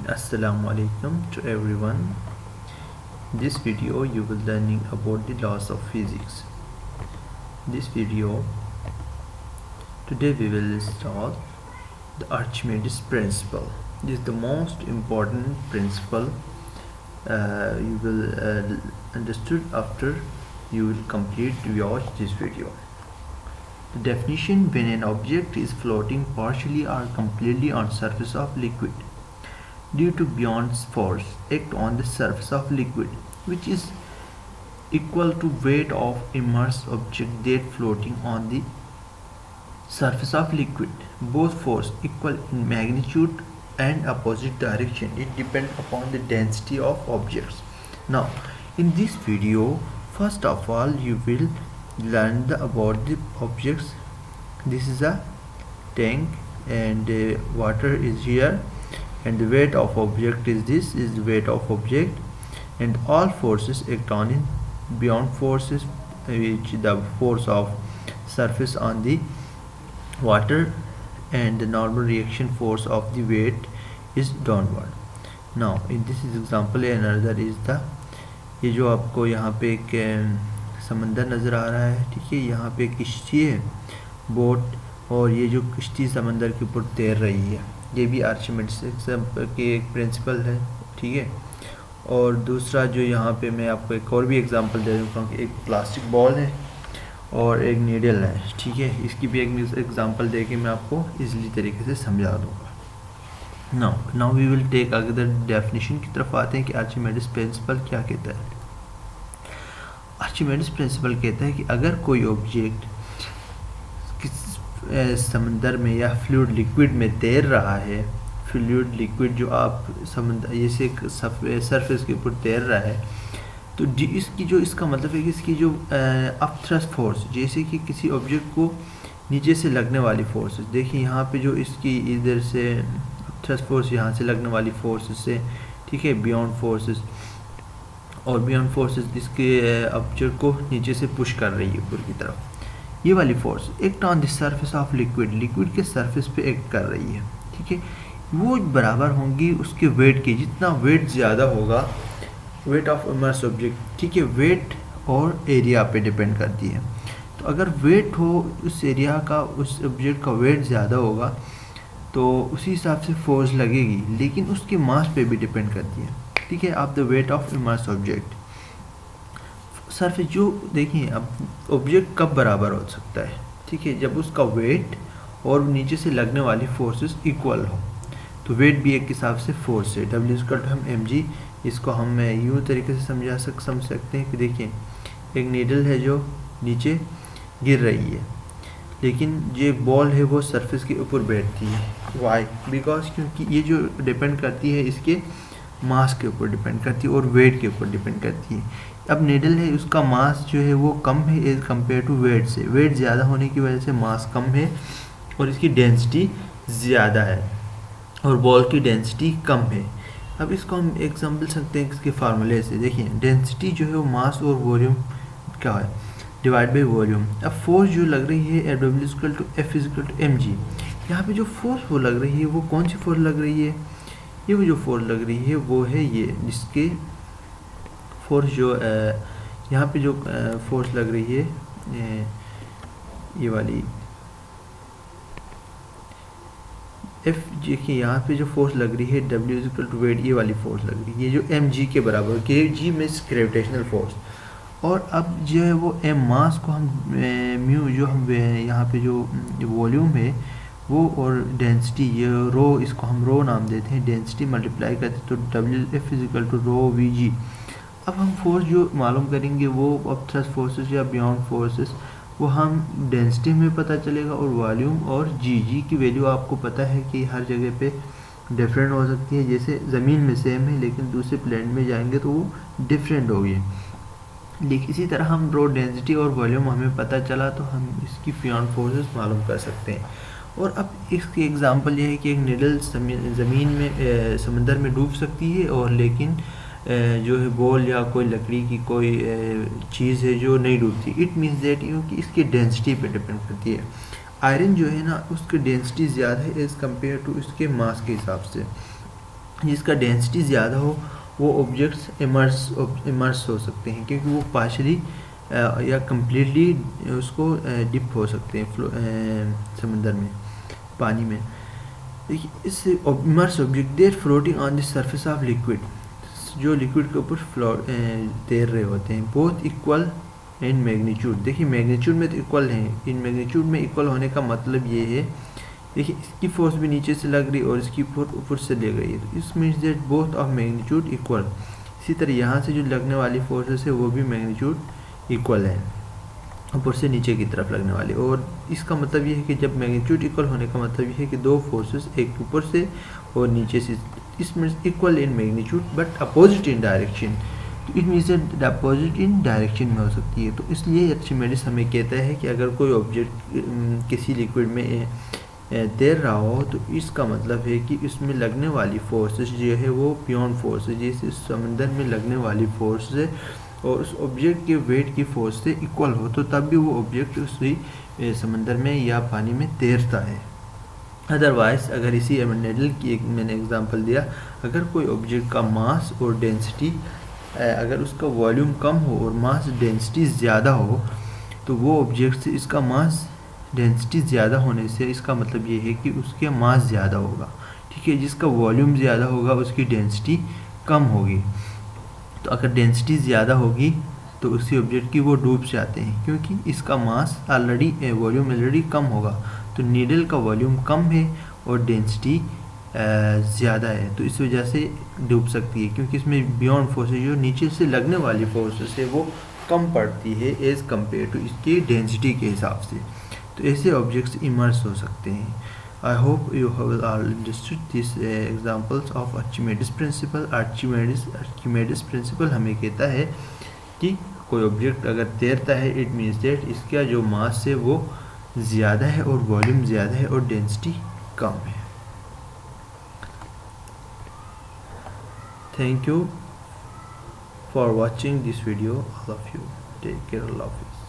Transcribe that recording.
Assalamu alaikum to everyone. This video you will learning about the laws of physics. This video today we will start the Archimedes principle. This is the most important principle you will understood after you will complete watch this video. The definition: when an object is floating partially or completely on surface of liquid due to Bond's force act on the surface of liquid, which is equal to weight of immersed object that floating on the surface of liquid. Both force equal in magnitude and opposite direction. It depends upon the density of objects. Now, in this video, first of all, you will learn about the objects. This is a tank, and water is here, and the weight of object is this is the weight of object, and all forces act on in beyond forces, which the force of surface on the water, and the normal reaction force of the weight is downward. Now in this example another is the ये जो आपको यहाँ पे एक समंदर नज़र आ रहा है, ठीक है, यहाँ पे किश्ती है, बोट, और ये जो किश्ती समंदर के ऊपर तैर रही है, ये भी आर्चिमेड्स के एक प्रिंसिपल है, ठीक है। और दूसरा जो यहाँ पे मैं आपको एक और भी एग्जांपल दे दूँगा कि एक प्लास्टिक बॉल है और एक नीडल है, ठीक है, इसकी भी एक एग्जांपल दे के मैं आपको इजीली तरीके से समझा दूँगा। नाउ वी विल टेक अगर डेफिनेशन की तरफ आते हैं कि आर्चिमेड्स प्रिंसिपल क्या कहता है। आर्चिमेड्स प्रिंसिपल कहता है कि अगर कोई ऑब्जेक्ट समंदर में या फ्लूइड लिक्विड में तैर रहा है, फ्लूइड लिक्विड जो आप समंदर जैसे सरफेस के ऊपर तैर रहा है, तो इसकी जो इसका मतलब है कि इसकी जो अपथ्रस्ट फोर्स, जैसे कि किसी ऑब्जेक्ट को नीचे से लगने वाली फोर्स, देखिए यहाँ पे जो इसकी इधर से थ्रस्ट फोर्स यहाँ से लगने वाली फोर्स से, ठीक है, बियॉन्ड फोर्सेस, और बियॉन्ड फोर्सेस इसके ऑब्जेक्ट को नीचे से पुश कर रही है ऊपर की तरफ। ये वाली force act on the surface of liquid, liquid के सरफेस पे एक्ट कर रही है, ठीक है, वो बराबर होंगी उसके वेट के। जितना वेट ज़्यादा होगा, वेट ऑफ इमर्स ऑब्जेक्ट, ठीक है, वेट और एरिया पे डिपेंड करती है। तो अगर वेट हो उस एरिया का, उस ऑब्जेक्ट का वेट ज़्यादा होगा तो उसी हिसाब से फोर्स लगेगी, लेकिन उसके मास पे भी डिपेंड करती है, ठीक है, of the weight of immerse object. Surface जो देखिए, अब ऑब्जेक्ट कब बराबर हो सकता है, ठीक है, जब उसका वेट और नीचे से लगने वाली फोर्सेस इक्वल हो। तो वेट भी एक हिसाब से फोर्स है, W=mg। इसको हम यूँ तरीके से समझ सकते हैं कि देखिए एक नीडल है जो नीचे गिर रही है, लेकिन जो बॉल है वो सरफेस के ऊपर बैठती है। वाई? बिकॉज क्योंकि ये जो डिपेंड करती है इसके मास के ऊपर डिपेंड करती है और वेट के ऊपर डिपेंड करती है। अब नीडल है, उसका मास जो है वो कम है एज कम्पेयर टू वेट से, वेट ज़्यादा होने की वजह से मास कम है और इसकी डेंसिटी ज़्यादा है, और बॉल की डेंसिटी कम है। अब इसको हम एग्जाम्पल सकते हैं इसके फार्मूले से। देखिए डेंसिटी जो है वो मास और वॉल्यूम क्या है, डिवाइड बाई वॉल्यूम। अब फोर्स जो लग रही है W=F=mg। यहाँ पे जो फोर्स वो लग रही है वो कौन सी फोर्स लग रही है, ये वो जो फोर्स लग रही है वो है ये, जिसके फोर्स जो यहाँ पे जो फोर्स लग रही है ये वाली F, देखिए यहाँ पे जो फोर्स लग रही है W=weight, ये वाली फोर्स लग रही है, ये जो mg के बराबर, kg मीन्स ग्रेविटेशनल फोर्स। और अब जो है वो m मास को हम म्यू जो हम यहाँ पे जो वॉल्यूम है वो, और डेंसिटी ये रो, इसको हम रो नाम देते हैं, डेंसिटी मल्टीप्लाई करते हैं तो WF=ρVg। अब हम फोर्स जो मालूम करेंगे वो अब थ्रस्ट फोर्सेस या बियॉन्ड फोर्सेस वो हम डेंसिटी में पता चलेगा, और वॉल्यूम और जी की वैल्यू आपको पता है कि हर जगह पे डिफरेंट हो सकती है। जैसे ज़मीन में सेम है लेकिन दूसरे प्लेनेट में जाएंगे तो वो डिफरेंट होगी। लेकिन इसी तरह हम रो डेंसिटी और वॉल्यूम हमें पता चला तो हम इसकी बियॉन्ड फोर्सेस मालूम कर सकते हैं। और अब इसकी एग्जांपल ये है कि एक नीडल ज़मीन में समंदर में डूब सकती है, और लेकिन जो है बॉल या कोई लकड़ी की कोई चीज़ है जो नहीं डूबती। इट मीन्स दैट कि इसकी डेंसिटी पे डिपेंड करती है। आयरन जो है ना उसकी डेंसिटी ज़्यादा है एज़ कम्पेयर टू इसके मास के हिसाब से। जिसका डेंसिटी ज़्यादा हो वो ऑब्जेक्ट्स इमर्स हो सकते हैं, क्योंकि वो पार्शली या कम्प्लीटली उसको डिप हो सकते हैं समंदर में, पानी में। देखिए इस immerse object there floating on the surface of liquid, जो लिक्विड के ऊपर फ्लोट तैर रहे होते हैं, बहुत इक्वल इन मैग्नीट्यूड। देखिए मैग्नीट्यूड में तो इक्वल हैं, इन मैग्नीट्यूड में इक्वल होने का मतलब ये है, देखिए इसकी फोर्स भी नीचे से लग रही है और इसकी फोर्स ऊपर से ले गई है, तो इस means that both of magnitude equal. इसी तरह यहाँ से जो लगने वाली फोर्सेस है वो भी मैग्नीट्यूड इक्वल है, ऊपर से नीचे की तरफ लगने वाली। और इसका मतलब ये है कि जब मैग्नीट्यूड इक्वल होने का मतलब ये है कि दो फोर्सेस, एक ऊपर से और नीचे से, इस means equal in magnitude but opposite in direction. तो it means that opposite in direction में हो सकती है। तो इसलिए आर्चिमेडिस हमें कहता है कि अगर कोई ऑब्जेक्ट किसी लिक्विड में तैर रहा हो तो इसका मतलब है कि इसमें लगने वाली फोर्सेस जो है वो बियॉन्ड फोर्स है, जैसे समंदर में लगने वाली फोर्स है और उस ऑब्जेक्ट के वेट की फोर्स से इक्वल हो, तो तब भी वो ऑब्जेक्ट उसी समंदर में या पानी में तैरता है। अदरवाइज अगर इसी नेडल की एक मैंने एग्जांपल दिया, अगर कोई ऑब्जेक्ट का मास और डेंसिटी, अगर उसका वॉल्यूम कम हो और मास डेंसिटी ज़्यादा हो, तो वो ऑब्जेक्ट से इसका मास डेंसिटी ज़्यादा होने से इसका मतलब ये है कि उसके मास ज़्यादा होगा, ठीक है। जिसका वॉल्यूम ज़्यादा होगा उसकी डेंसिटी कम होगी। तो अगर डेंसिटी ज़्यादा होगी तो उसी ऑब्जेक्ट की वो डूब जाते हैं, क्योंकि इसका मास ऑलरेडी वॉल्यूम ऑलरेडी कम होगा। तो नीडल का वॉल्यूम कम है और डेंसिटी ज़्यादा है, तो इस वजह से डूब सकती है, क्योंकि इसमें बियॉन्ड फोर्सेज जो नीचे से लगने वाली फोर्सेस है वो कम पड़ती है एज़ कम्पेयर टू इसकी डेंसिटी के हिसाब से। तो ऐसे ऑब्जेक्ट्स इमर्स हो सकते हैं। I hope you have all understood this examples of Archimedes principle. Archimedes principle हमें कहता है कि कोई ऑब्जेक्ट अगर तैरता है इट मीन्स दैट इसका जो मास है वो ज़्यादा है और वॉल्यूम ज़्यादा है और डेंसिटी कम है। Thank you for watching this video, all of you take care, अल्लाह हाफिज़।